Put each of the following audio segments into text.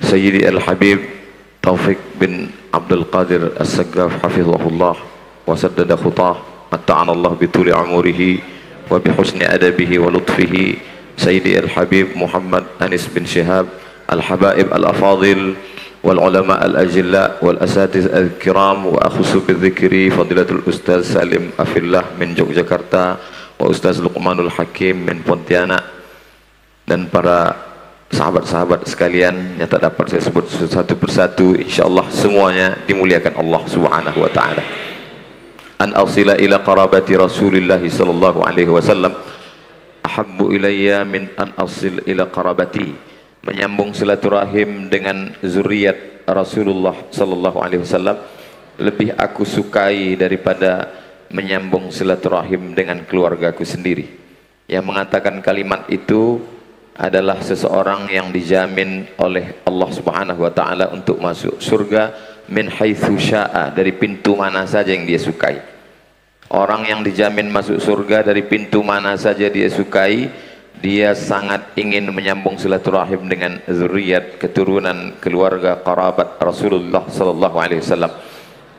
Sayyidi Al-Habib Taufik bin Abdul Qadir As-Saggaf hafizahullah wa saddada khutah matta'ana Allah bituli umurihi wa bihusni adabihi wa lutfihi Sayyidi Al-Habib Muhammad Anis bin Shihab Al-Habaib Al-Afadil wal ulama al-ajilla wal asatiz al-kiram wa akhusu bidzikri fadilatul Ustaz Salim Afillah min Yogyakarta wa Ustaz Luqmanul Hakim min Pontianak dan para sahabat-sahabat sekalian yang tak dapat saya sebut satu persatu, insyaallah semuanya dimuliakan Allah Subhanahu wa taala. An asila ila qarabati Rasulillah sallallahu alaihi wasallam ahabbu ilayya min an asil ila qarabati. Menyambung silaturahim dengan zuriat Rasulullah sallallahu alaihi wasallam lebih aku sukai daripada menyambung silaturahim dengan keluargaku sendiri. Yang mengatakan kalimat itu adalah seseorang yang dijamin oleh Allah Subhanahu wa taala untuk masuk surga min haitsu syaa, dari pintu mana saja yang dia sukai. Orang yang dijamin masuk surga dari pintu mana saja dia sukai, dia sangat ingin menyambung silaturahim dengan zuriat, keturunan, keluarga, kerabat Rasulullah sallallahu alaihi wasallam.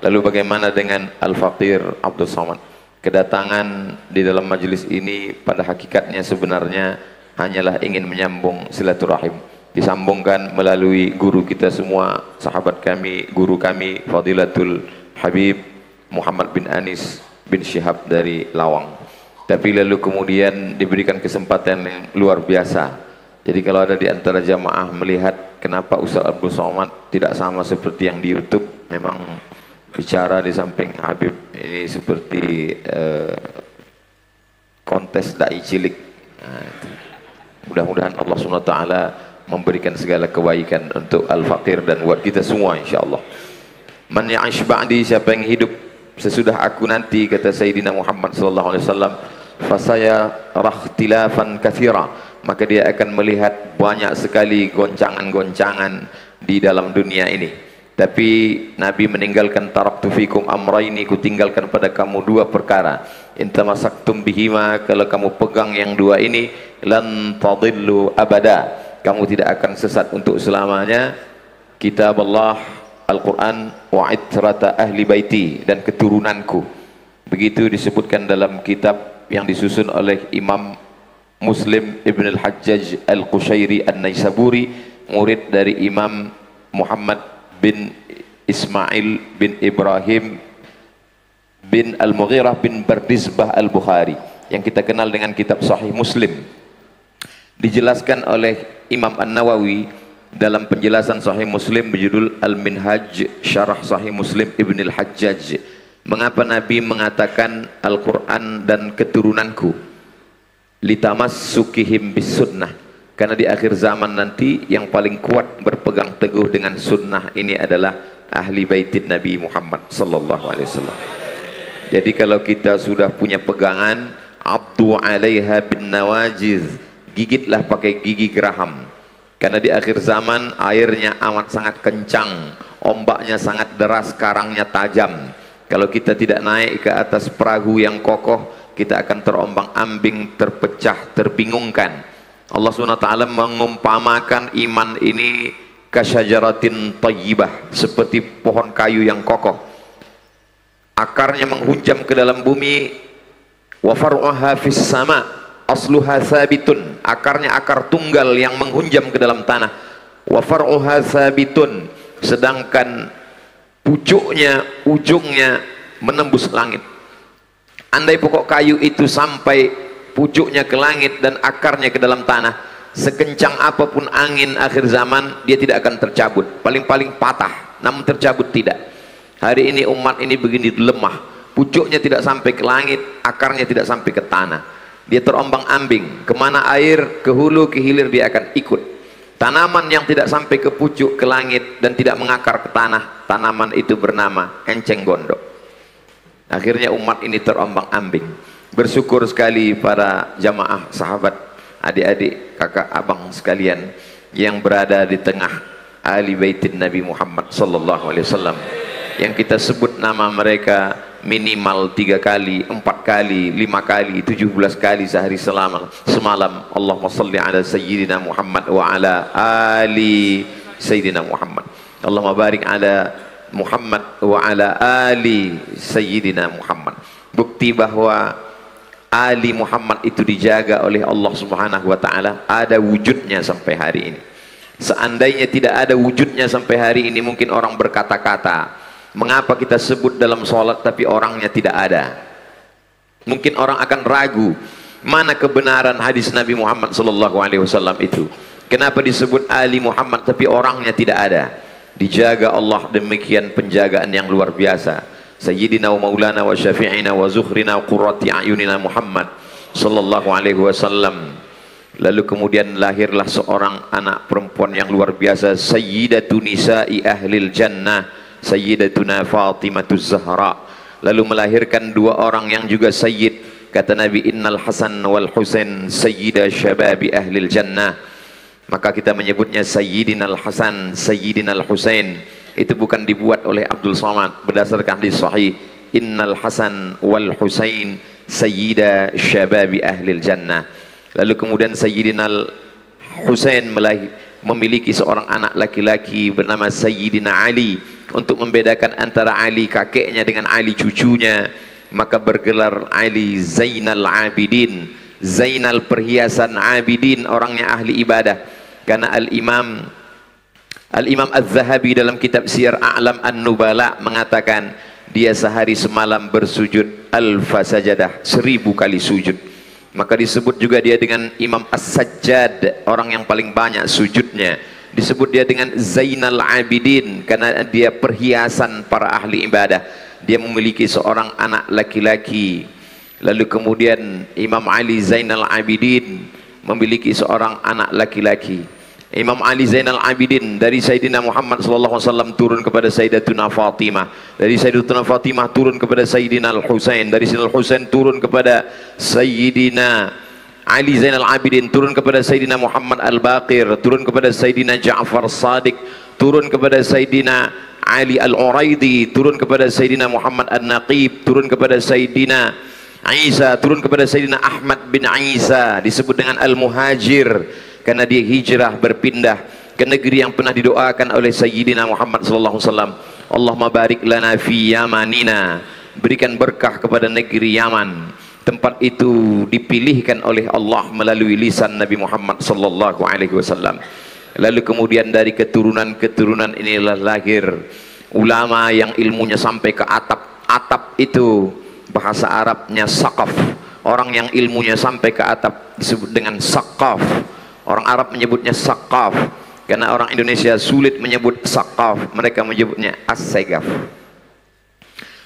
Lalu bagaimana dengan Al-Faqir Abdul Somad? Kedatangan di dalam majelis ini pada hakikatnya sebenarnya hanyalah ingin menyambung silaturahim, disambungkan melalui guru kita semua, sahabat kami, guru kami Fadilatul Habib Muhammad bin Anis bin Shihab dari Lawang. Tapi lalu kemudian diberikan kesempatan yang luar biasa. Jadi kalau ada di antara jamaah melihat kenapa Ustaz Abdul Somad tidak sama seperti yang di YouTube, memang bicara di samping Habib ini seperti kontes dai cilik. Mudah-mudahan Allah SWT memberikan segala kebaikan untuk Al-Faqir dan buat kita semua insyaallah. Man ya'ish ba'di, siapa yang hidup sesudah aku nanti, kata Sayyidina Muhammad sallallahu alaihi wasallam, fasaya rakhtilafan katsira, maka dia akan melihat banyak sekali goncangan-goncangan di dalam dunia ini. Tapi Nabi meninggalkan taraktu fikum amraini, ku tinggalkan pada kamu dua perkara. In tamasaktum bihima, kalau kamu pegang yang dua ini, lan tadillu abada, kamu tidak akan sesat untuk selamanya. Kitab Allah Al-Quran wa itrata ahli baiti, dan keturunanku. Begitu disebutkan dalam kitab yang disusun oleh Imam Muslim Ibn Al-Hajjaj Al-Qushairi An-Naisaburi, murid dari Imam Muhammad bin Ismail bin Ibrahim bin Al-Mughirah bin Bardizbah Al-Bukhari, yang kita kenal dengan kitab Sahih Muslim. Dijelaskan oleh Imam An-Nawawi dalam penjelasan Sahih Muslim berjudul Al-Minhaj Syarah Sahih Muslim Ibn Al-Hajjaj, mengapa Nabi mengatakan Al-Quran dan keturunanku, litamassukihim bis sunnah, karena di akhir zaman nanti yang paling kuat berpegang teguh dengan sunnah ini adalah ahli baitin Nabi Muhammad sallallahu alaihi wasallam. Jadi kalau kita sudah punya pegangan, abdu alaiha bin nawajiz, gigitlah pakai gigi geraham, karena di akhir zaman airnya amat sangat kencang, ombaknya sangat deras, karangnya tajam. Kalau kita tidak naik ke atas perahu yang kokoh, kita akan terombang-ambing, terpecah, terbingungkan. Allah SWT mengumpamakan iman ini kasyajaratin tayyibah, seperti pohon kayu yang kokoh, akarnya menghunjam ke dalam bumi. Wa far'uha fis sama asluha sabitun, akarnya akar tunggal yang menghunjam ke dalam tanah. Wa far'uha sabitun, sedangkan pucuknya, ujungnya menembus langit. Andai pokok kayu itu sampai pucuknya ke langit dan akarnya ke dalam tanah, sekencang apapun angin akhir zaman, dia tidak akan tercabut, paling-paling patah, namun tercabut tidak. Hari ini umat ini begini lemah, pucuknya tidak sampai ke langit, akarnya tidak sampai ke tanah, dia terombang-ambing, kemana air, ke hulu, ke hilir dia akan ikut. Tanaman yang tidak sampai ke pucuk, ke langit, dan tidak mengakar ke tanah, tanaman itu bernama enceng gondok. Akhirnya umat ini terombang-ambing. Bersyukur sekali para jamaah, sahabat, adik-adik, kakak, abang sekalian yang berada di tengah ahli baitin Nabi Muhammad sallallahu alaihi wasallam, yang kita sebut nama mereka minimal 3 kali, 4 kali, 5 kali, 17 kali sehari semalam. Allahumma salli ala sayyidina Muhammad wa ala ali Sayyidina Muhammad. Allahumma barik ala Muhammad wa ala ali Sayyidina Muhammad. Bukti bahwa Ali Muhammad itu dijaga oleh Allah Subhanahu wa taala, ada wujudnya sampai hari ini. Seandainya tidak ada wujudnya sampai hari ini, mungkin orang berkata-kata, mengapa kita sebut dalam sholat tapi orangnya tidak ada? Mungkin orang akan ragu, mana kebenaran hadis Nabi Muhammad SAW itu? Kenapa disebut Ali Muhammad tapi orangnya tidak ada? Dijaga Allah demikian penjagaan yang luar biasa. Sayyidina wa maulana wa syafi'ina wa zuhrina wa qurrati a'yunina Muhammad sallallahu alaihi wasallam. Lalu kemudian lahirlah seorang anak perempuan yang luar biasa, Sayyidatu Nisa'i Ahlil Jannah, Sayyidatuna Fatimatuz Zahra. Lalu melahirkan dua orang yang juga sayyid. Kata Nabi, Innal Hasan wal Husain Sayyida Syababi Ahlil Jannah. Maka kita menyebutnya Sayyidinal Hasan, Sayyidinal Husain. Itu bukan dibuat oleh Abdul Somad, berdasarkan hadis sahih, Innal Hasan wal Husain Sayyida Syababi Ahlil Jannah. Lalu kemudian Sayyidinal Husain memiliki seorang anak laki-laki bernama Sayyidina Ali. Untuk membedakan antara Ali kakeknya dengan Ali cucunya, maka bergelar Ali Zainal Abidin, Zainal perhiasan Abidin, orangnya ahli ibadah. Karena Al-Imam Az-Zahabi dalam kitab Siyar A'lam An-Nubala mengatakan dia sehari semalam bersujud alfa sajadah, 1000 kali sujud. Maka disebut juga dia dengan Imam As-Sajjad, orang yang paling banyak sujudnya. Disebut dia dengan Zainal Abidin karena dia perhiasan para ahli ibadah. Dia memiliki seorang anak laki-laki. Lalu kemudian Imam Ali Zainal Abidin memiliki seorang anak laki-laki. Imam Ali Zainal Abidin dari Sayyidina Muhammad SAW turun kepada Sayyidatuna Fatimah, dari Sayyidatuna Fatimah turun kepada Sayyidina Al-Husain, dari Sayyidina Al-Husain turun kepada Sayyidina Ali Zainal Abidin, turun kepada Sayyidina Muhammad Al-Baqir, turun kepada Sayyidina Ja'far Sadiq, turun kepada Sayyidina Ali Al-Uraidi, turun kepada Sayyidina Muhammad An-Naqib, turun kepada Sayyidina Isa, turun kepada Sayyidina Ahmad bin Isa, disebut dengan Al-Muhajir karena dia hijrah berpindah ke negeri yang pernah didoakan oleh Sayyidina Muhammad SAW. Allahumma barik lana fi yamanina, berikan berkah kepada negeri Yaman. Tempat itu dipilihkan oleh Allah melalui lisan Nabi Muhammad SAW. Lalu kemudian dari keturunan-keturunan inilah lahir ulama yang ilmunya sampai ke atap. Atap itu bahasa Arabnya saqaf. Orang yang ilmunya sampai ke atap disebut dengan saqaf. Orang Arab menyebutnya saqaf, karena orang Indonesia sulit menyebut saqaf, mereka menyebutnya as-sagaf.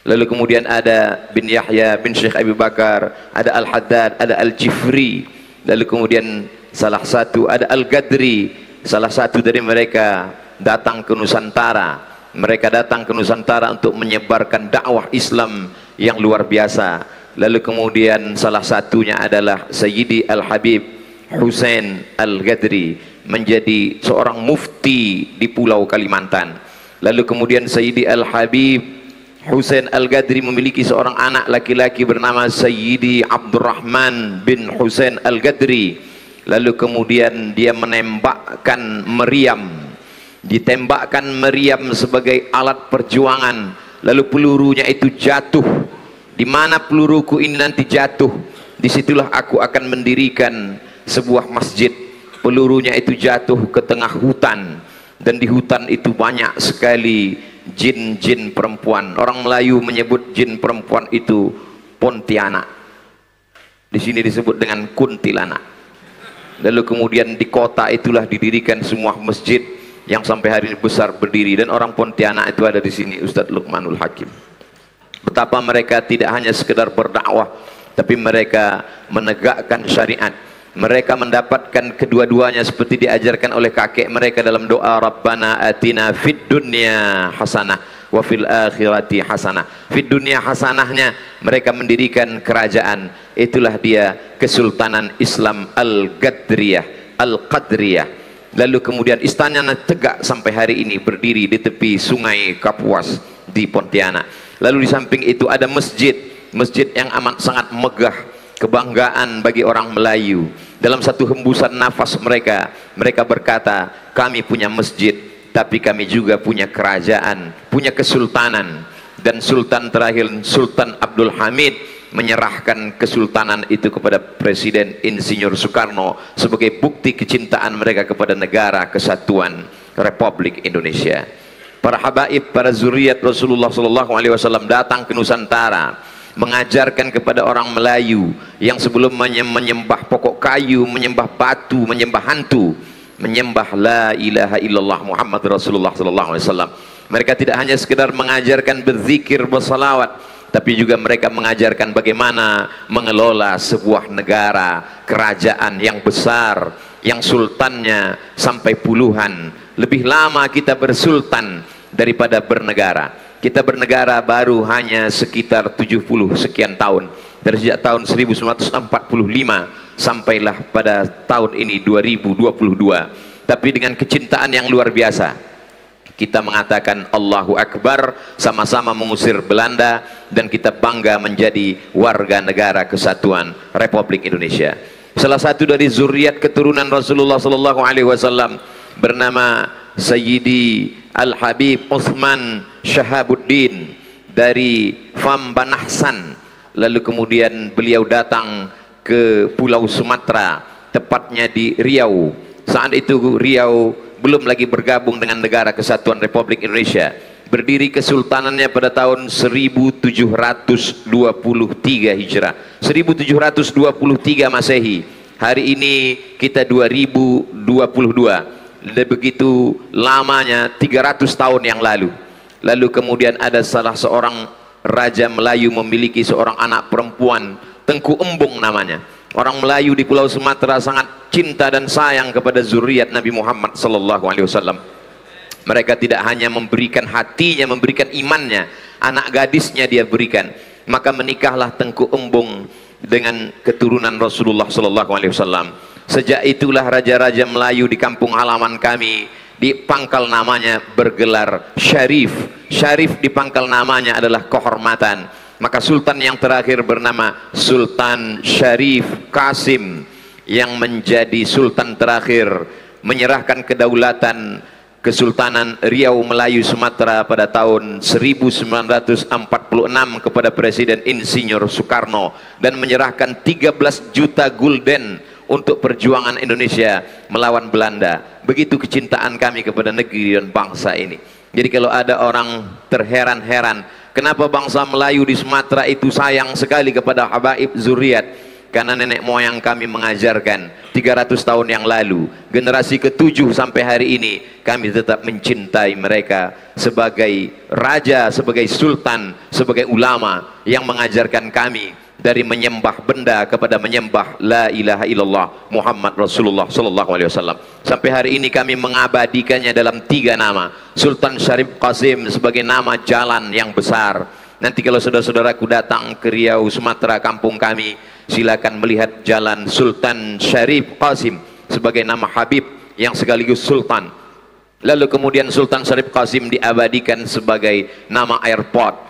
Lalu kemudian ada bin Yahya bin Syekh Abi Bakar, ada Al-Haddad, ada Al-Jifri. Lalu kemudian salah satu ada Al-Gadri, salah satu dari mereka datang ke Nusantara. Mereka datang ke Nusantara untuk menyebarkan dakwah Islam yang luar biasa. Lalu kemudian salah satunya adalah Sayyidi Al-Habib Husain Al-Gadri, menjadi seorang mufti di Pulau Kalimantan. Lalu kemudian Sayyidi Al-Habib Husain Al-Gadri memiliki seorang anak laki-laki bernama Sayyidi Abdurrahman bin Husain Al-Gadri. Lalu kemudian dia menembakkan meriam, ditembakkan meriam sebagai alat perjuangan. Lalu pelurunya itu jatuh. Di mana peluruku ini nanti jatuh, disitulah aku akan mendirikan sebuah masjid. Pelurunya itu jatuh ke tengah hutan, dan di hutan itu banyak sekali jin-jin perempuan. Orang Melayu menyebut jin perempuan itu Pontianak, di sini disebut dengan kuntilanak. Lalu kemudian di kota itulah didirikan semua masjid yang sampai hari ini besar berdiri, dan orang Pontianak itu ada di sini, Ustadz Luqmanul Hakim. Betapa mereka tidak hanya sekedar berdakwah, tapi mereka menegakkan syariat. Mereka mendapatkan kedua-duanya seperti diajarkan oleh kakek mereka dalam doa, Rabbana atina fid dunya hasanah wa fil akhirati hasanah. Fid dunya hasanahnya mereka mendirikan kerajaan. Itulah dia Kesultanan Islam Al-Gadriyah, Al-Qadriyah. Lalu kemudian istananya tegak sampai hari ini, berdiri di tepi sungai Kapuas di Pontianak. Lalu di samping itu ada masjid, masjid yang amat sangat megah, kebanggaan bagi orang Melayu. Dalam satu hembusan nafas mereka berkata, kami punya masjid tapi kami juga punya kerajaan, punya kesultanan. Dan sultan terakhir, Sultan Abdul Hamid, menyerahkan kesultanan itu kepada Presiden Insinyur Soekarno sebagai bukti kecintaan mereka kepada negara kesatuan Republik Indonesia. Para habaib, para zuriat Rasulullah SAW datang ke Nusantara, mengajarkan kepada orang Melayu yang sebelum menyembah pokok kayu, menyembah batu, menyembah hantu, menyembah la ilaha illallah Muhammad Rasulullah SAW. Mereka tidak hanya sekedar mengajarkan berzikir, bersalawat, tapi juga mereka mengajarkan bagaimana mengelola sebuah negara, kerajaan yang besar, yang sultannya sampai puluhan. Lebih lama kita bersultan daripada bernegara. Kita bernegara baru hanya sekitar 70 sekian tahun. Dari sejak tahun 1945 sampailah pada tahun ini 2022. Tapi dengan kecintaan yang luar biasa, kita mengatakan Allahu Akbar, sama-sama mengusir Belanda, dan kita bangga menjadi warga negara kesatuan Republik Indonesia. Salah satu dari zuriat keturunan Rasulullah SAW bernama Sayyidi Al-Habib Uthman Shahabuddin dari Fambanahsan. Lalu kemudian beliau datang ke Pulau Sumatera, tepatnya di Riau. Saat itu Riau belum lagi bergabung dengan negara kesatuan Republik Indonesia. Berdiri kesultanannya pada tahun 1723 Hijrah, 1723 Masehi. Hari ini kita 2022. Begitu lamanya, 300 tahun yang lalu. Lalu kemudian ada salah seorang raja Melayu memiliki seorang anak perempuan, Tengku Embung namanya. Orang Melayu di Pulau Sumatera sangat cinta dan sayang kepada zuriat Nabi Muhammad SAW. Mereka tidak hanya memberikan hatinya, memberikan imannya, anak gadisnya dia berikan. Maka menikahlah Tengku Embung dengan keturunan Rasulullah SAW. Sejak itulah raja-raja Melayu di kampung halaman kami, di pangkal namanya bergelar Syarif. Syarif di pangkal namanya adalah kehormatan. Maka sultan yang terakhir bernama Sultan Syarif Qasim, yang menjadi sultan terakhir, menyerahkan kedaulatan Kesultanan Riau Melayu Sumatera pada tahun 1946 kepada Presiden Insinyur Soekarno, dan menyerahkan 13 juta gulden untuk perjuangan Indonesia melawan Belanda. Begitu kecintaan kami kepada negeri dan bangsa ini. Jadi kalau ada orang terheran-heran kenapa bangsa Melayu di Sumatera itu sayang sekali kepada habaib zuriat, karena nenek moyang kami mengajarkan 300 tahun yang lalu, generasi ke-7 sampai hari ini kami tetap mencintai mereka sebagai raja, sebagai sultan, sebagai ulama yang mengajarkan kami dari menyembah benda kepada menyembah la ilaha illallah Muhammad Rasulullah SAW. Sampai hari ini kami mengabadikannya dalam 3 nama. Sultan Syarif Qasim sebagai nama jalan yang besar. Nanti kalau saudara-saudaraku datang ke Riau Sumatera, kampung kami, silakan melihat jalan Sultan Syarif Qasim sebagai nama Habib yang sekaligus sultan. Lalu kemudian Sultan Syarif Qasim diabadikan sebagai nama airport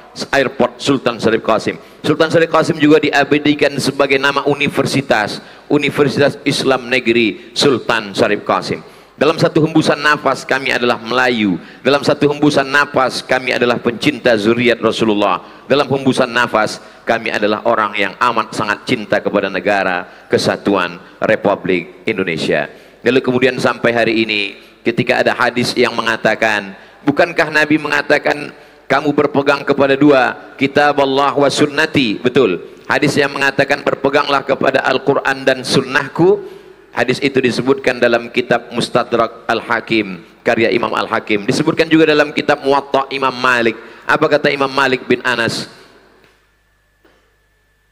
Sultan Syarif Qasim. Sultan Syarif Qasim juga diabadikan sebagai nama universitas, Universitas Islam Negeri Sultan Syarif Qasim. Dalam satu hembusan nafas kami adalah Melayu. Dalam satu hembusan nafas kami adalah pencinta zuriat Rasulullah. Dalam hembusan nafas kami adalah orang yang amat sangat cinta kepada negara kesatuan Republik Indonesia. Lalu kemudian sampai hari ini ketika ada hadis yang mengatakan, bukankah Nabi mengatakan kamu berpegang kepada 2, kitab Allah wa sunnati? Betul. Hadis yang mengatakan berpeganglah kepada Al-Quran dan sunnahku. Hadis itu disebutkan dalam kitab Mustadrak Al-Hakim karya Imam Al-Hakim. Disebutkan juga dalam kitab Muwatta Imam Malik. Apa kata Imam Malik bin Anas?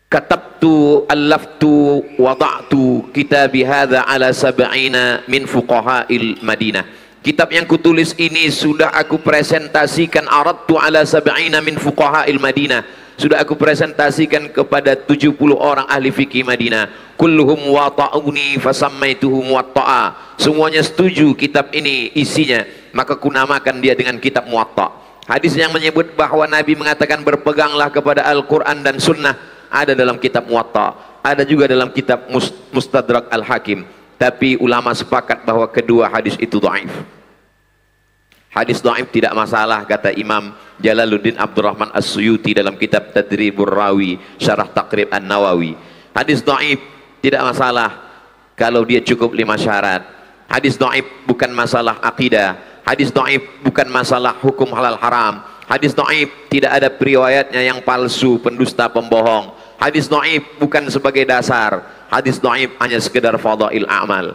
Katabtu allaftu wada'tu kitabi hadha ala sab'ina min fuqaha'il Madinah. Kitab yang kutulis ini sudah aku presentasikan, aradtu ala sab'ina min fuqaha'il Madinah, sudah aku presentasikan kepada 70 orang ahli fikih Madinah. Kulluhum wata'uni fasammaituhu muwatta'a. Semuanya setuju kitab ini isinya, maka kunamakan dia dengan kitab Muwatta. Hadis yang menyebut bahwa Nabi mengatakan berpeganglah kepada Al-Quran dan Sunnah ada dalam kitab Muwatta, ada juga dalam kitab Mustadrak Al-Hakim. Tapi ulama sepakat bahwa kedua hadis itu dhaif. Hadis dhaif tidak masalah, kata Imam Jalaluddin Abdurrahman As-Suyuti dalam kitab Tadribur Rawi Syarah Taqrib An-Nawawi. Hadis dhaif tidak masalah kalau dia cukup 5 syarat. Hadis dhaif bukan masalah akidah. Hadis dhaif bukan masalah hukum halal haram. Hadis dhaif tidak ada periwayatnya yang palsu, pendusta, pembohong. Hadis dhaif bukan sebagai dasar. Hadis dhaif hanya sekedar fadail amal.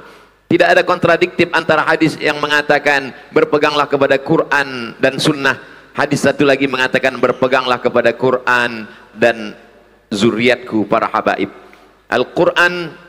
Tidak ada kontradiktif antara hadis yang mengatakan berpeganglah kepada Quran dan sunnah. Hadis satu lagi mengatakan berpeganglah kepada Quran dan zuriatku para habaib. Al-Quran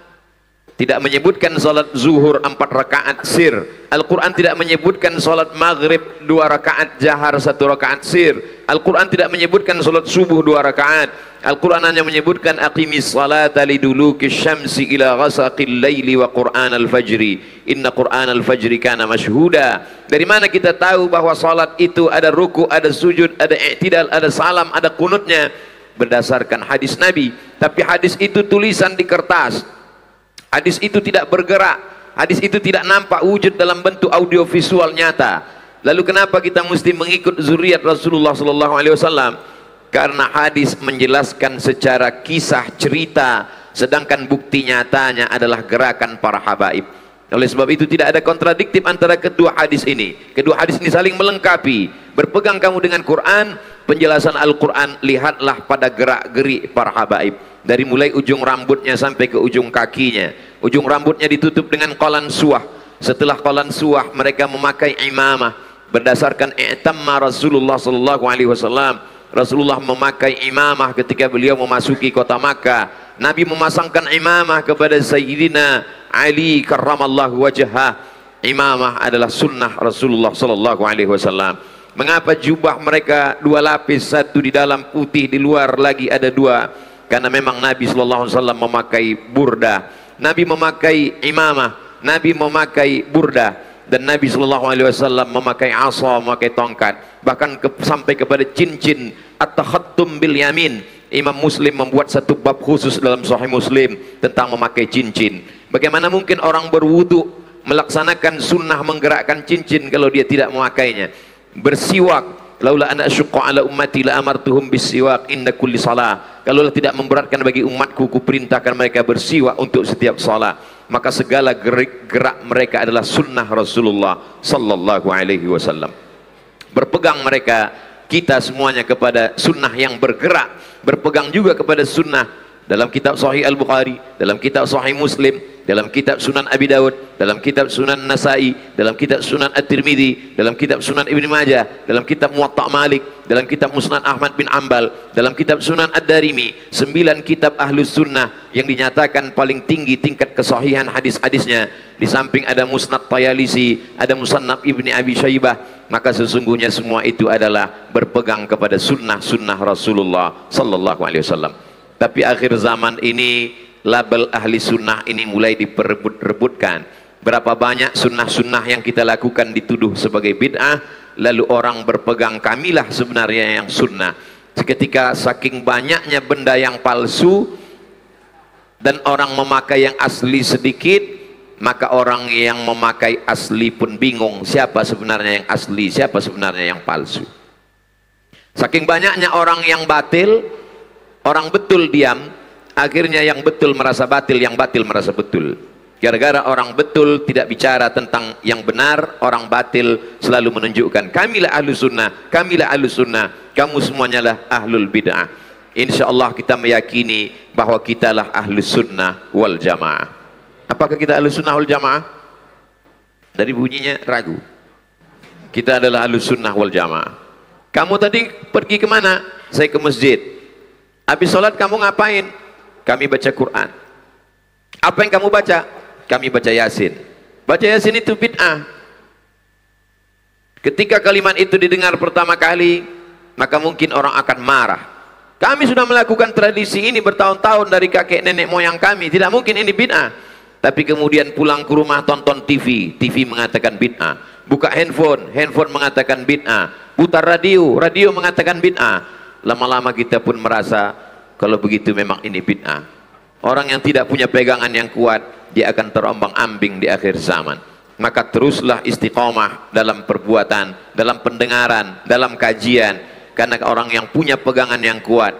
tidak menyebutkan salat zuhur 4 rakaat sir. Al-Quran tidak menyebutkan salat maghrib 2 rakaat jahar, 1 rakaat sir. Al-Quran tidak menyebutkan salat subuh 2 rakaat. Al-Quran hanya menyebutkan aqimis salata liduluki syamsi ila ghasaqil laili wa Qur'an al-fajri. Inna Qur'an al-fajri kana mashhuda. Dari mana kita tahu bahwa salat itu ada ruku, ada sujud, ada i'tidal, ada salam, ada kunutnya? Berdasarkan hadis Nabi. Tapi hadis itu tulisan di kertas. Hadis itu tidak bergerak. Hadis itu tidak nampak wujud dalam bentuk audiovisual nyata. Lalu kenapa kita mesti mengikut zuriat Rasulullah sallallahu alaihi wasallam? Karena hadis menjelaskan secara kisah cerita, sedangkan bukti nyatanya adalah gerakan para habaib. Oleh sebab itu tidak ada kontradiktif antara kedua hadis ini. Kedua hadis ini saling melengkapi. Berpegang kamu dengan Quran, penjelasan Al-Quran, lihatlah pada gerak-gerik para habaib. Dari mulai ujung rambutnya sampai ke ujung kakinya. Ujung rambutnya ditutup dengan qalan suah. Setelah qalan suah mereka memakai imamah. Berdasarkan i'tamma Rasulullah sallallahu alaihi wasallam. Rasulullah memakai imamah ketika beliau memasuki kota Makkah. Nabi memasangkan imamah kepada Sayyidina Ali karramallahu wajhah. Imamah adalah sunnah Rasulullah sallallahu alaihi wasallam. Mengapa jubah mereka 2 lapis, satu di dalam putih, di luar lagi ada 2? Karena memang Nabi sallallahu alaihi wasallam memakai burdah. Nabi memakai imamah, Nabi memakai burdah, dan Nabi sallallahu alaihi wasallam memakai asa, memakai tongkat, bahkan sampai kepada cincin at-takhattum bil yamin. Imam Muslim membuat satu bab khusus dalam Sahih Muslim tentang memakai cincin. Bagaimana mungkin orang berwudu melaksanakan sunnah menggerakkan cincin kalau dia tidak memakainya? Bersiwak, laula ana asyqa ala ummati la amartuhum bisiwak inda kulli salah. Kalau tidak memberatkan bagi umatku, ku perintahkan mereka bersiwak untuk setiap salat. Maka segala gerak mereka adalah sunnah Rasulullah sallallahu alaihi wasallam. Berpegang mereka, kita semuanya, kepada sunnah yang bergerak. Berpegang juga kepada sunnah dalam kitab Sahih Al-Bukhari, dalam kitab Sahih Muslim, dalam kitab Sunan Abi Dawud, dalam kitab Sunan Nasai, dalam kitab Sunan At-Tirmidzi, dalam kitab Sunan Ibn Majah, dalam kitab Muwatta Malik, dalam kitab Musnad Ahmad bin Ambal, dalam kitab Sunan Ad-Darimi. 9 kitab Ahlus Sunnah yang dinyatakan paling tinggi tingkat kesahihan hadis-hadisnya. Di samping ada Musnad Tayalisi, ada Musannaf Ibni Abi Syaibah. Maka sesungguhnya semua itu adalah berpegang kepada sunnah-sunnah Rasulullah sallallahu alaihi wasallam. Tapi akhir zaman ini label ahli sunnah ini mulai diperebut-rebutkan. Berapa banyak sunnah-sunnah yang kita lakukan dituduh sebagai bid'ah, lalu orang berpegang kamilah sebenarnya yang sunnah. Seketika saking banyaknya benda yang palsu dan orang memakai yang asli sedikit, maka orang yang memakai asli pun bingung siapa sebenarnya yang asli, siapa sebenarnya yang palsu. Saking banyaknya orang yang batil, orang betul diam, akhirnya yang betul merasa batil, yang batil merasa betul. Gara-gara orang betul tidak bicara tentang yang benar, orang batil selalu menunjukkan kamilah ahlu sunnah, kamilah ahlu sunnah, kamu semuanya lah ahlul bid'ah. Insya Allah kita meyakini bahwa kita lah ahlu sunnah wal jamaah. Apakah kita ahlu sunnah wal jamaah? Dari bunyinya ragu. Kita adalah ahlu sunnah wal jamaah. Kamu tadi pergi kemana? Saya ke masjid. Habis sholat kamu ngapain? Kami baca Quran. Apa yang kamu baca? Kami baca Yasin. Baca Yasin itu bid'ah. Ketika kalimat itu didengar pertama kali, maka mungkin orang akan marah. Kami sudah melakukan tradisi ini bertahun-tahun dari kakek nenek moyang kami, tidak mungkin ini bid'ah. Tapi kemudian pulang ke rumah tonton TV, TV mengatakan bid'ah. Buka handphone, handphone mengatakan bid'ah. Putar radio, radio mengatakan bid'ah. Lama-lama kita pun merasa kalau begitu memang ini bid'ah. Orang yang tidak punya pegangan yang kuat, dia akan terombang-ambing di akhir zaman. maka teruslah istiqomah dalam perbuatan, dalam pendengaran, dalam kajian, karena orang yang punya pegangan yang kuat,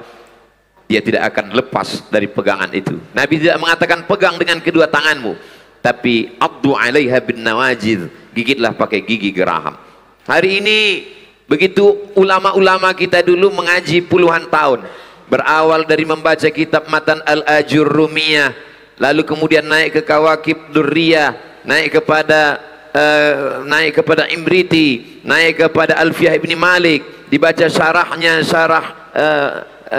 dia tidak akan lepas dari pegangan itu. Nabi tidak mengatakan pegang dengan kedua tanganmu, tapi addu 'alaiha bin nawajid, gigitlah pakai gigi geraham. Hari ini begitu ulama-ulama kita dulu mengaji puluhan tahun, berawal dari membaca kitab Matan al-Ajurrumiyah, lalu kemudian naik ke Kawakib Durriyah, naik kepada Imriti, naik kepada Alfiyah Ibni Malik, dibaca syarahnya,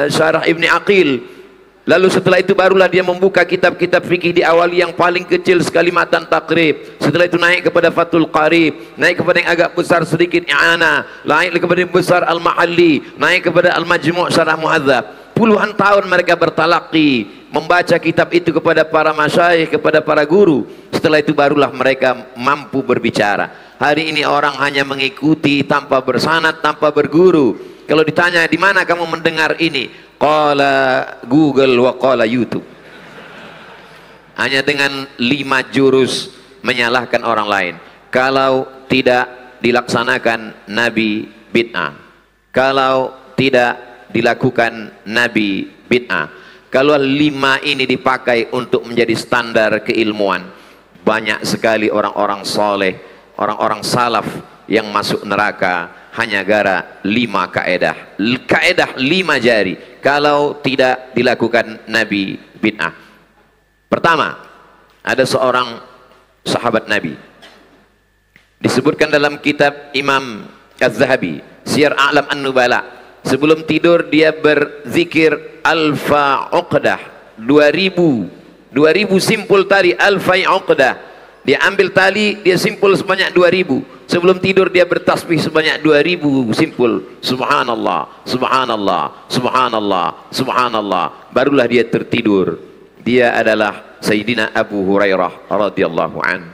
syarah Ibni Aqil. Lalu setelah itu barulah dia membuka kitab-kitab fikih di awal yang paling kecil sekali Matan Taqrib. Setelah itu naik kepada Fathul Qarib, naik kepada yang agak besar sedikit I'ana, naik kepada yang besar Al-Mahalli, naik kepada Al-Majmu' Syarah Muhadzab. Puluhan tahun mereka bertalaqi, membaca kitab itu kepada para masyayikh, kepada para guru. Setelah itu barulah mereka mampu berbicara. Hari ini orang hanya mengikuti tanpa bersanad, tanpa berguru. Kalau ditanya di mana kamu mendengar ini, qala Google wa qala YouTube. Hanya dengan 5 jurus menyalahkan orang lain. Kalau tidak dilaksanakan Nabi, bid'ah. Kalau tidak dilakukan Nabi, bid'ah. Kalau 5 ini dipakai untuk menjadi standar keilmuan, banyak sekali orang-orang soleh, orang-orang salaf yang masuk neraka hanya gara 5 kaedah. Kaedah 5 jari. Kalau tidak dilakukan Nabi, bid'ah. Pertama, ada seorang sahabat Nabi, disebutkan dalam kitab Imam Az-Zahabi, Syiar A'lam An-Nubala, sebelum tidur dia berzikir alfa uqdah, 2000 simpul tali alfa uqdah. Dia ambil tali, dia simpul sebanyak 2000. Sebelum tidur dia bertasbih sebanyak 2000 simpul. Subhanallah, subhanallah, subhanallah, subhanallah. Barulah dia tertidur. Dia adalah Sayyidina Abu Hurairah radhiyallahu an.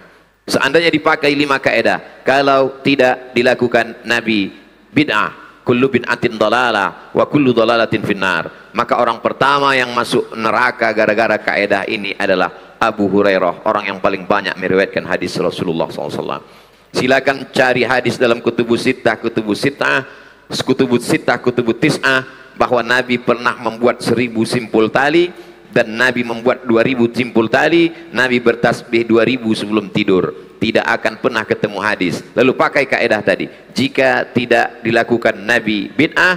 Seandainya dipakai 5 kaedah, kalau tidak dilakukan Nabi, bid'ah. Kullu bid'atin dalalah wa kullu dalalatin finnar. Maka orang pertama yang masuk neraka gara-gara kaedah ini adalah Abu Hurairah, orang yang paling banyak meriwayatkan hadis Rasulullah SAW. Silakan cari hadis dalam kutubus sittah, kutubus tis'ah, bahwa Nabi pernah membuat 1000 simpul tali, dan Nabi membuat 2000 simpul tali. Nabi bertasbih 2000 sebelum tidur. Tidak akan pernah ketemu hadis. Lalu pakai kaedah tadi, jika tidak dilakukan Nabi, bid'ah,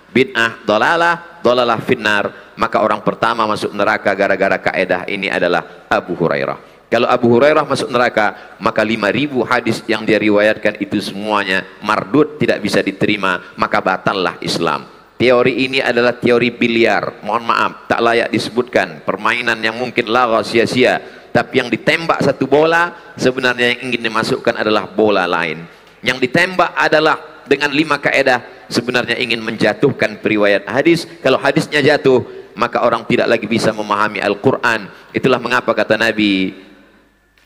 bid'ah dalalah, dalalah finnar. Maka orang pertama masuk neraka gara-gara kaedah ini adalah Abu Hurairah. Kalau Abu Hurairah masuk neraka, maka 5000 hadis yang dia riwayatkan itu semuanya mardud, tidak bisa diterima, maka batallah Islam. Teori ini adalah teori biliar, mohon maaf, tak layak disebutkan, permainan yang mungkin lawa, sia-sia. Tapi yang ditembak satu bola, sebenarnya yang ingin dimasukkan adalah bola lain. Yang ditembak adalah dengan 5 kaedah, sebenarnya ingin menjatuhkan periwayat hadis. Kalau hadisnya jatuh, maka orang tidak lagi bisa memahami Al-Quran. Itulah mengapa kata Nabi,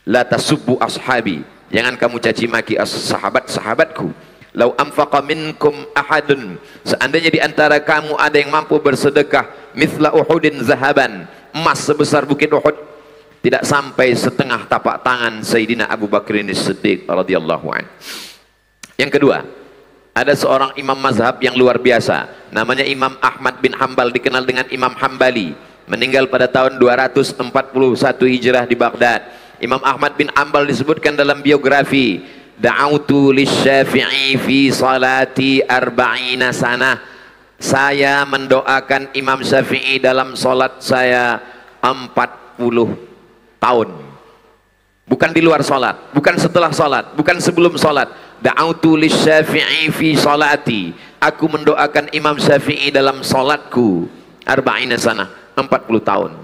la tasubbu ashabi, jangan kamu caci maki sahabat-sahabatku. Lau anfaqa minkum ahadun, seandainya di antara kamu ada yang mampu bersedekah mithla Uhudin zahaban, emas sebesar bukit Uhud, tidak sampai setengah tapak tangan Sayyidina Abu Bakrin As-Siddiq radhiyallahu anhu. Yang kedua, ada seorang imam mazhab yang luar biasa, namanya Imam Ahmad bin Hambal, dikenal dengan Imam Hambali, meninggal pada tahun 241 Hijrah di Baghdad. Imam Ahmad bin Hambal disebutkan dalam biografi, da'autu lisyafi'i fi salati arba'ina sanah, saya mendoakan Imam Syafi'i dalam salat saya 40 tahun. Bukan di luar salat, bukan setelah salat, bukan sebelum salat. Da'autu lisyafi'i fi salati, aku mendoakan Imam Syafi'i dalam salatku arba'ina sanah, 40 tahun.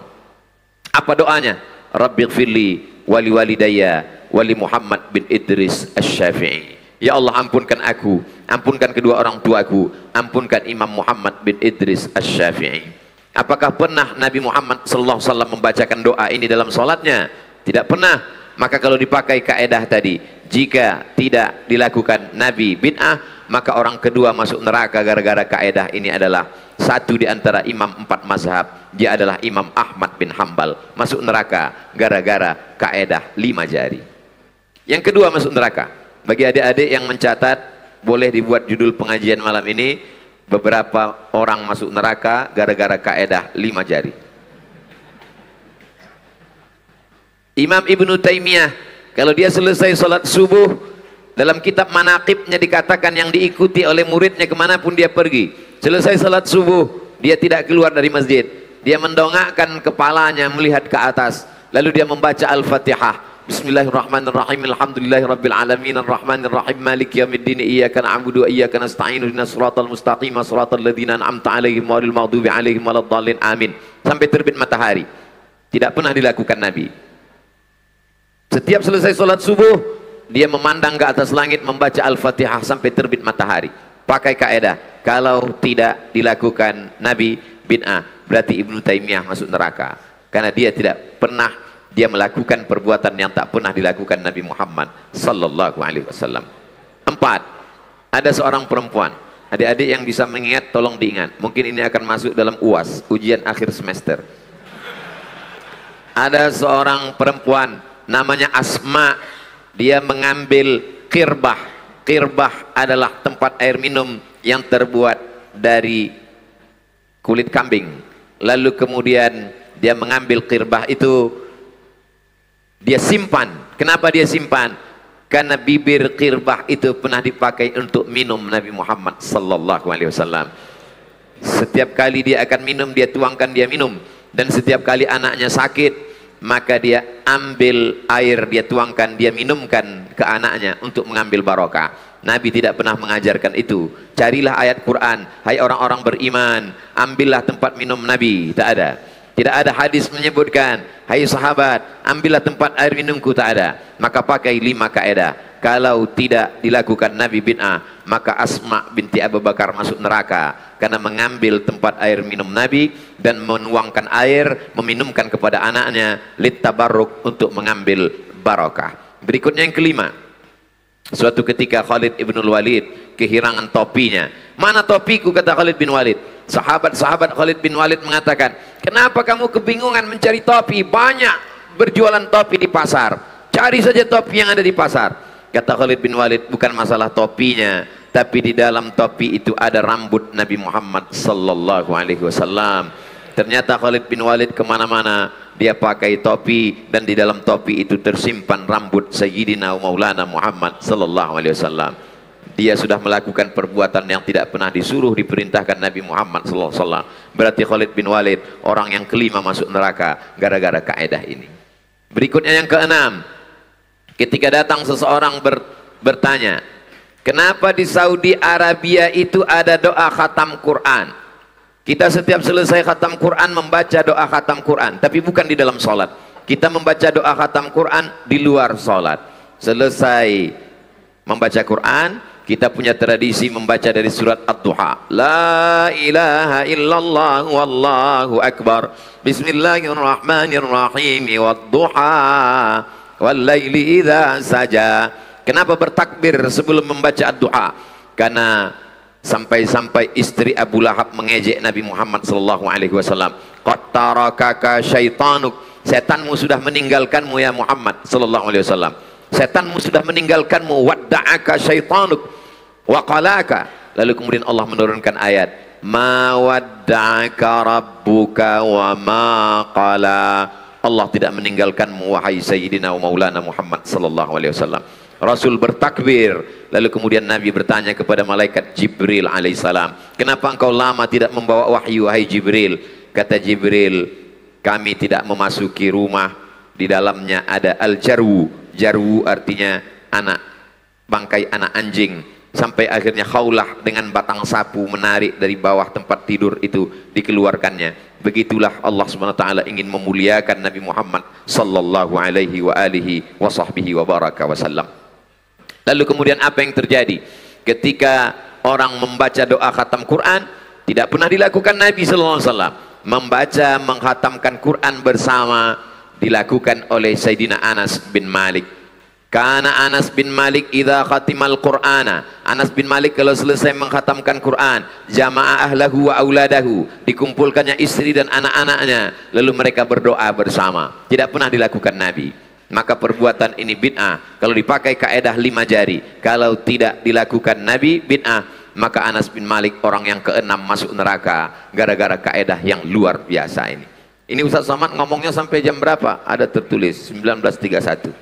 Apa doanya? Rabbighfirli wali walidayya wali Muhammad bin Idris Asy-Syafi'i. Ya Allah, ampunkan aku, ampunkan kedua orang tuaku, ampunkan Imam Muhammad bin Idris Asy-Syafi'i. Apakah pernah Nabi Muhammad SAW membacakan doa ini dalam salatnya? Tidak pernah. Maka kalau dipakai kaedah tadi, jika tidak dilakukan Nabi, bid'ah, maka orang kedua masuk neraka gara-gara kaedah ini adalah satu di antara imam 4 mazhab. Dia adalah Imam Ahmad bin Hambal, masuk neraka gara-gara kaedah 5 jari. Yang kedua masuk neraka. Bagi adik-adik yang mencatat, boleh dibuat judul pengajian malam ini, beberapa orang masuk neraka gara-gara kaedah 5 jari. Imam Ibnu Taimiyah, kalau dia selesai sholat subuh, dalam kitab manaqibnya dikatakan yang diikuti oleh muridnya kemanapun dia pergi, selesai sholat subuh, dia tidak keluar dari masjid, dia mendongakkan kepalanya melihat ke atas, lalu dia membaca Al-Fatihah. Bismillahirrahmanirrahim. Alhamdulillahirabbil alamin arrahmanir rahim maliki yaumiddin iyyaka na'budu wa iyyaka nasta'in ihdinas siratal mustaqim siratal ladzina an'amta 'alaihim ghairil maghdubi 'alaihim waladdallin amin, sampai terbit matahari. Tidak pernah dilakukan Nabi. Setiap selesai sholat subuh, dia memandang ke atas langit membaca Al-Fatihah sampai terbit matahari. Pakai kaedah, kalau tidak dilakukan Nabi, bid'ah. Berarti Ibnu Taimiyah masuk neraka, karena dia tidak pernah dia melakukan perbuatan yang tak pernah dilakukan Nabi Muhammad sallallahu alaihi wasallam. 4. Ada seorang perempuan. Adik-adik yang bisa mengingat tolong diingat. Mungkin ini akan masuk dalam UAS, ujian akhir semester. Ada seorang perempuan namanya Asma. Dia mengambil qirbah. Qirbah adalah tempat air minum yang terbuat dari kulit kambing. Lalu kemudian dia mengambil qirbah itu, dia simpan. Kenapa dia simpan? Karena bibir qirbah itu pernah dipakai untuk minum Nabi Muhammad sallallahu alaihi wasallam. Setiap kali dia akan minum, dia tuangkan, dia minum. Dan setiap kali anaknya sakit, maka dia ambil air, dia tuangkan, dia minumkan ke anaknya untuk mengambil barokah. Nabi tidak pernah mengajarkan itu. Carilah ayat Quran, hai orang-orang beriman, ambillah tempat minum Nabi. Tak ada. Tidak ada hadis menyebutkan, hai sahabat, ambillah tempat air minumku. Tak ada. Maka pakai 5 kaedah. Kalau tidak dilakukan Nabi bid'ah, maka Asma binti Abu Bakar masuk neraka karena mengambil tempat air minum Nabi dan menuangkan air, meminumkan kepada anaknya littabarruk, untuk mengambil barokah. Berikutnya yang kelima. Suatu ketika Khalid ibnul Walid kehilangan topinya. Mana topiku, kata Khalid bin Walid. Sahabat-sahabat Khalid bin Walid mengatakan, kenapa kamu kebingungan mencari topi? Banyak berjualan topi di pasar. Cari saja topi yang ada di pasar. Kata Khalid bin Walid, bukan masalah topinya, tapi di dalam topi itu ada rambut Nabi Muhammad sallallahu alaihi wasallam. Ternyata Khalid bin Walid kemana-mana dia pakai topi, dan di dalam topi itu tersimpan rambut Sayyidina Maulana Muhammad sallallahu alaihi wasallam. Dia sudah melakukan perbuatan yang tidak pernah disuruh, diperintahkan Nabi Muhammad sallallahu alaihi wasallam. Berarti Khalid bin Walid orang yang kelima masuk neraka gara-gara kaedah ini. Berikutnya yang keenam. Ketika datang seseorang bertanya, kenapa di Saudi Arabia itu ada doa khatam Quran? Kita setiap selesai khatam Quran membaca doa khatam Quran, tapi bukan di dalam sholat. Kita membaca doa khatam Quran di luar sholat. Selesai membaca Quran, kita punya tradisi membaca dari surat Ad-Duha. La ilaha illallah wallahu akbar. Bismillahirrahmanirrahim. Wad-duha wal-laili idza saja. Kenapa bertakbir sebelum membaca Ad-Duha? Karena sampai-sampai istri Abu Lahab mengejek Nabi Muhammad sallallahu alaihi wasallam. Qad tarakaka syaitanuk. Setanmu sudah meninggalkanmu ya Muhammad sallallahu alaihi wasallam. Setanmu sudah meninggalkanmu. Wadda'aka syaitanuk wa qalaka. Lalu kemudian Allah menurunkan ayat, ma wadda'aka rabbuka wa ma qala. Allah tidak meninggalkanmu wahai Sayyidina wa Maulana Muhammad sallallahu alaihi wasallam. Rasul bertakbir, lalu kemudian Nabi bertanya kepada malaikat Jibril alaihissalam, kenapa engkau lama tidak membawa wahyu wahai Jibril? Kata Jibril, kami tidak memasuki rumah di dalamnya ada al-jarwu. Jarwu artinya anak, bangkai anak anjing. Sampai akhirnya Khawlah dengan batang sapu menarik dari bawah tempat tidur itu, dikeluarkannya. Begitulah Allah Subhanahu wa taala ingin memuliakan Nabi Muhammad sallallahu alaihi wa alihi wa sahbihi wa baraka wasallam. Lalu kemudian apa yang terjadi ketika orang membaca doa khatam Quran? Tidak pernah dilakukan Nabi sallallahu alaihi wasallam. Membaca, menghatamkan Quran bersama dilakukan oleh Sayyidina Anas bin Malik. Karena Anas bin Malik idza khatimal Qur'ana, Anas bin Malik kalau selesai mengkhatamkan Quran, jama'a ahlahu wa auladahu, dikumpulkannya istri dan anak-anaknya, lalu mereka berdoa bersama. Tidak pernah dilakukan Nabi. maka perbuatan ini bid'ah. Kalau dipakai kaedah 5 jari, kalau tidak dilakukan Nabi, bid'ah. Maka Anas bin Malik orang yang keenam masuk neraka gara-gara kaedah yang luar biasa ini. Ini Ustaz Somad ngomongnya sampai jam berapa? Ada tertulis 19.31.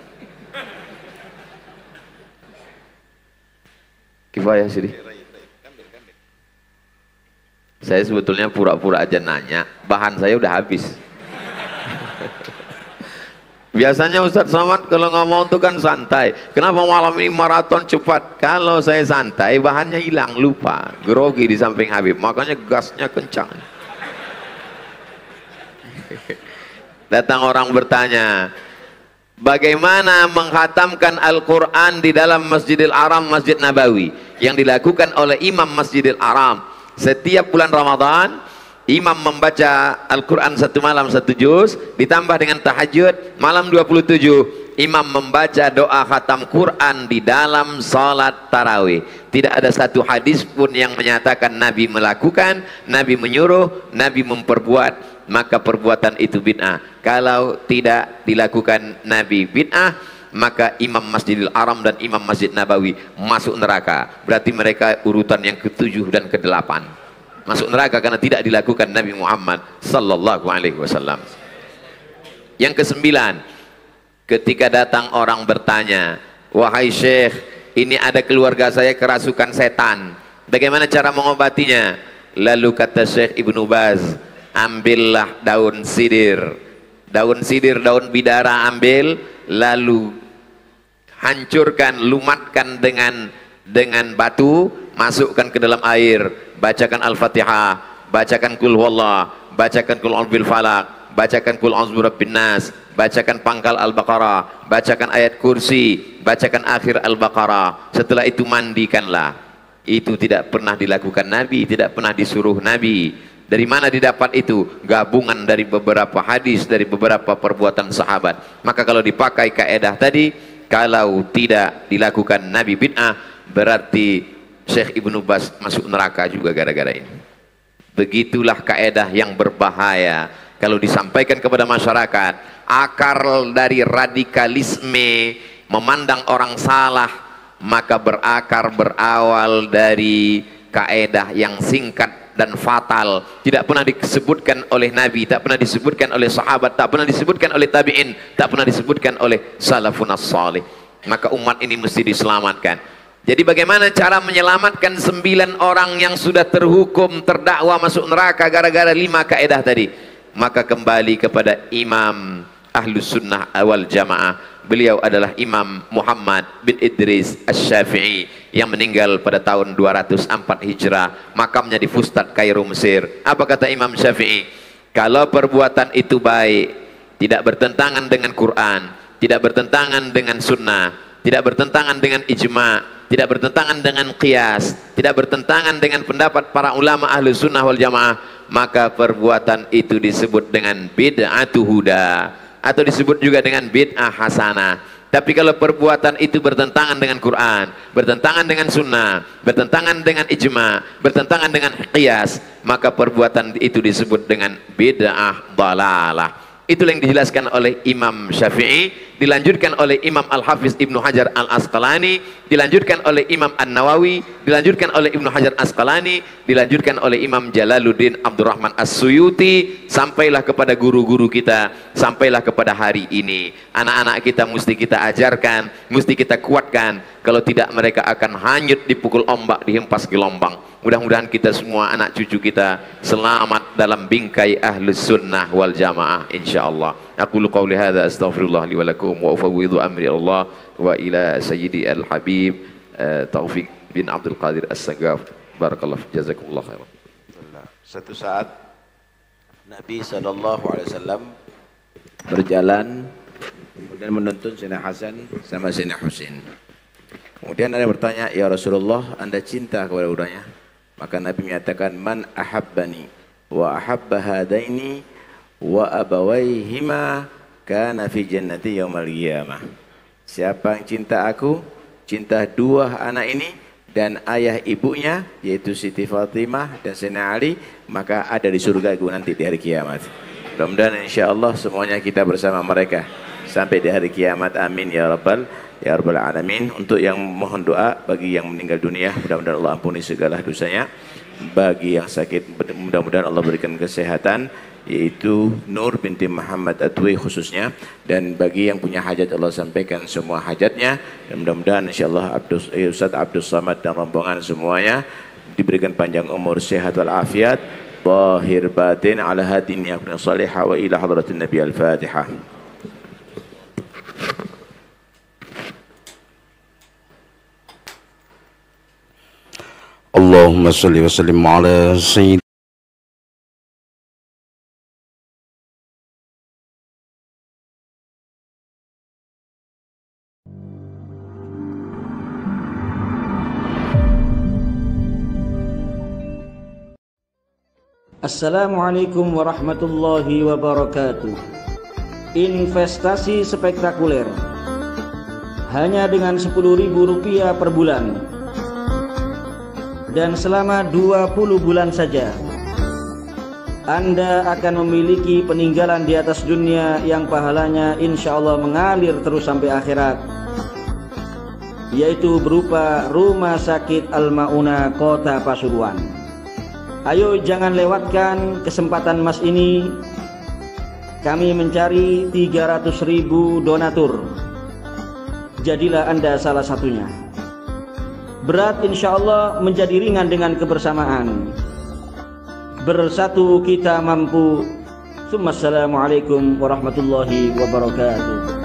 Kifayah sini. Saya sebetulnya pura-pura aja nanya, bahan saya udah habis. Biasanya Ustadz Somad kalau ngomong itu kan santai. Kenapa malam ini maraton cepat? Kalau saya santai bahannya hilang, lupa, grogi di samping Habib, makanya gasnya kencang. Datang orang bertanya, bagaimana menghatamkan Al-Quran di dalam Masjidil Haram, Masjid Nabawi yang dilakukan oleh Imam Masjidil Haram? Setiap bulan Ramadan Imam membaca Al-Quran 1 malam 1 juz, ditambah dengan tahajud malam 27. Imam membaca doa khatam Quran di dalam salat tarawih. Tidak ada satu hadis pun yang menyatakan Nabi melakukan, Nabi menyuruh, Nabi memperbuat. Maka perbuatan itu bid'ah. Kalau tidak dilakukan Nabi bid'ah, maka Imam Masjidil Haram dan Imam Masjid Nabawi masuk neraka. Berarti mereka urutan yang ke-7 dan ke-8 masuk neraka karena tidak dilakukan Nabi Muhammad sallallahu alaihi wasallam. Yang ke-9, ketika datang orang bertanya, wahai Syekh, ini ada keluarga saya kerasukan setan, bagaimana cara mengobatinya? Lalu kata Syekh Ibnu Baz, ambillah daun sidir, daun bidara ambil, lalu hancurkan, lumatkan dengan batu, masukkan ke dalam air, bacakan Al-Fatihah, bacakan Qul Huwallah, bacakan Qul A'udzu bil Falaq, bacakan Qul A'udzu birabbin Nas, bacakan pangkal Al-Baqarah, bacakan ayat kursi, bacakan akhir Al-Baqarah. Setelah itu mandikanlah. Itu tidak pernah dilakukan Nabi, tidak pernah disuruh Nabi. Dari mana didapat itu? Gabungan dari beberapa hadis, dari beberapa perbuatan sahabat. Maka kalau dipakai kaedah tadi, kalau tidak dilakukan Nabi bid'ah, berarti Syekh Ibnu Baz masuk neraka juga gara-gara ini. Begitulah kaedah yang berbahaya kalau disampaikan kepada masyarakat. Akar dari radikalisme memandang orang salah, maka berawal dari kaedah yang singkat dan fatal, tidak pernah disebutkan oleh Nabi, tak pernah disebutkan oleh sahabat, tak pernah disebutkan oleh tabi'in, tak pernah disebutkan oleh salafun as-salih. Maka umat ini mesti diselamatkan. Jadi bagaimana cara menyelamatkan 9 orang yang sudah terhukum, terdakwa masuk neraka gara-gara 5 kaedah tadi? Maka kembali kepada Imam Ahlus Sunnah Wal Jamaah. Beliau adalah Imam Muhammad bin Idris Asy-Syafi'i yang meninggal pada tahun 204 Hijrah. Makamnya di Fustat, Kairo, Mesir. Apa kata Imam Syafi'i? Kalau perbuatan itu baik, tidak bertentangan dengan Quran, tidak bertentangan dengan sunnah, tidak bertentangan dengan ijma', tidak bertentangan dengan qiyas, tidak bertentangan dengan pendapat para ulama ahlu sunnah wal jamaah, maka perbuatan itu disebut dengan bid'atu huda, atau disebut juga dengan bid'ah hasanah. Tapi kalau perbuatan itu bertentangan dengan Quran, bertentangan dengan sunnah, bertentangan dengan ijma', bertentangan dengan qiyas, maka perbuatan itu disebut dengan bid'ah dalalah. Itulah yang dijelaskan oleh Imam Syafi'i, dilanjutkan oleh Imam Al-Hafiz Ibnu Hajar Al-Asqalani, dilanjutkan oleh Imam An-Nawawi, dilanjutkan oleh Ibnu Hajar Asqalani, dilanjutkan oleh Imam Jalaluddin Abdurrahman As-Suyuti, sampailah kepada guru-guru kita, sampailah kepada hari ini. Anak-anak kita mesti kita ajarkan, mesti kita kuatkan. Kalau tidak mereka akan hanyut dipukul ombak, dihempas gelombang. Mudah-mudahan kita semua, anak cucu kita selamat dalam bingkai Ahlus Sunnah wal Jamaah insyaallah. Aqulu qouli hadza astaghfirullah li wa lakum wa ufawwidhu amri Allah wa ila sayyidi al-habib Taufik bin Abdul Qadir As-Saggaf. Barakallahu jazakumullah khairan. Satu saat Nabi sallallahu alaihi wasallam berjalan kemudian menuntun Sayyidina Hasan sama Sayyidina Husain. Kemudian ada yang bertanya, ya Rasulullah, Anda cinta kepada keduanya? Maka Nabi menyatakan, man ahabbani wa ahabba hadaini wa abawaihima kana fi jannati yaumal qiyamah. Siapa yang cinta aku, cinta 2 anak ini dan ayah ibunya, yaitu Siti Fatimah dan Sayyidina Ali, maka ada di surga nanti di hari kiamat. Mudah-mudahan insyaallah semuanya kita bersama mereka. sampai di hari kiamat. Amin ya rabbal alamin. Untuk yang mohon doa bagi yang meninggal dunia, mudah-mudahan Allah ampuni segala dosanya. Bagi yang sakit, mudah-mudahan Allah berikan kesehatan, yaitu Nur binti Muhammad Atwi khususnya. Dan bagi yang punya hajat, Allah sampaikan semua hajatnya. Dan mudah-mudahan insyaallah Ustaz Abdul Samad dan rombongan semuanya diberikan panjang umur, sehat walafiat, zahir batin, ala hadin yang salihah, wa ila hadratin Nabi. Al-Fatihah. Allahumma salli wa sallim ala sayyidina Assalamualaikum warahmatullahi wabarakatuh. Investasi spektakuler hanya dengan Rp10.000 per bulan, dan selama 20 bulan saja Anda akan memiliki peninggalan di atas dunia yang pahalanya insya Allah mengalir terus sampai akhirat, yaitu berupa Rumah Sakit Al-Maunah Kota Pasuruan. Ayo jangan lewatkan kesempatan emas ini. Kami mencari 300.000 donatur. Jadilah Anda salah satunya. Berat insya Allah menjadi ringan dengan kebersamaan. Bersatu kita mampu. Assalamualaikum warahmatullahi wabarakatuh.